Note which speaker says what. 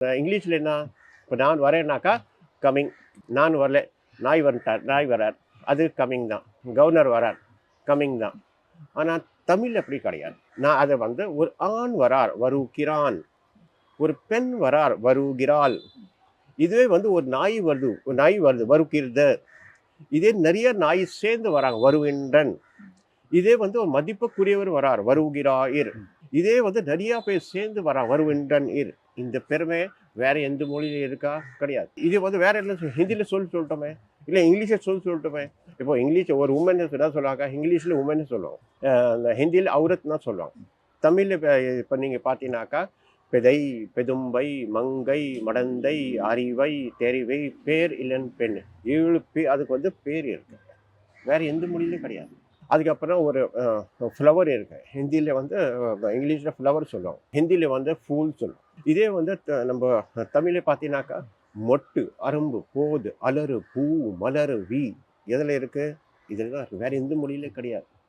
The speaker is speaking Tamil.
Speaker 1: இங்கிலீஷில் என்ன? இப்போ நான் வரேன்னாக்கா கம்மிங். நான் வரல, நாய் வந்துட்டார், நாய் வரார், அது கம்மிங் தான். கவர்னர் வரார், கம்மிங் தான். ஆனால் தமிழ் அப்படி கிடையாது. நான் அதை வந்து ஒரு ஆண் வரார், வருகிறான். ஒரு பெண் வரார், வருகிறாள். இதுவே வந்து ஒரு நாய் வருது, ஒரு நாய் வருது, வருகிறது. இதே நிறைய நாய் சேர்ந்து வராங்க, வருகின்றன். இதே வந்து ஒரு மதிப்புக்குரியவர் வரார், வருகிறாயிர். இதே வந்து நிறைய பேர் சேர்ந்து வரா, வருகின்றன் இர். இந்த பெருமை வேற எந்த மொழியில இருக்கா? கிடையாது. இது வந்து வேற என்ன ஹிந்தியில சொல்லட்டுமே, இல்லை இங்கிலீஷில் சொல்லட்டுமே. இப்போ இங்கிலீஷ் ஒரு உமன் என்ன சொல்லுவாங்க, இங்கிலீஷில் உமன் சொல்லுவாங்க, இந்த ஹிந்தியில் அவுரத் தான் சொல்லுவாங்க. தமிழில் இப்போ நீங்கள் பார்த்தீங்கன்னாக்கா பெதை, பெதும்பை, மங்கை, மடந்தை, அறிவை, தெரிவை, பேர் இல்லைன்னு பெண், 7 பேர். அதுக்கு வந்து பேர் இருக்கு, வேற எந்த மொழியிலும் கிடையாது. அதுக்கப்புறம் ஒரு ஃப்ளவர் இருக்கு, ஹிந்தியில் வந்து இங்கிலீஷில் ஃப்ளவர் சொல்லுவோம், ஹிந்தியில் வந்து ஃபூல் சொல்லுவோம். இதே வந்து நம்ம தமிழில் பார்த்தீங்கன்னாக்கா மொட்டு, அரும்பு, போது, அலறு, பூ, மலரு, வி, எதில் இருக்கு? இதில் தான் இருக்கு, வேற எந்த மொழியிலும் கிடையாது.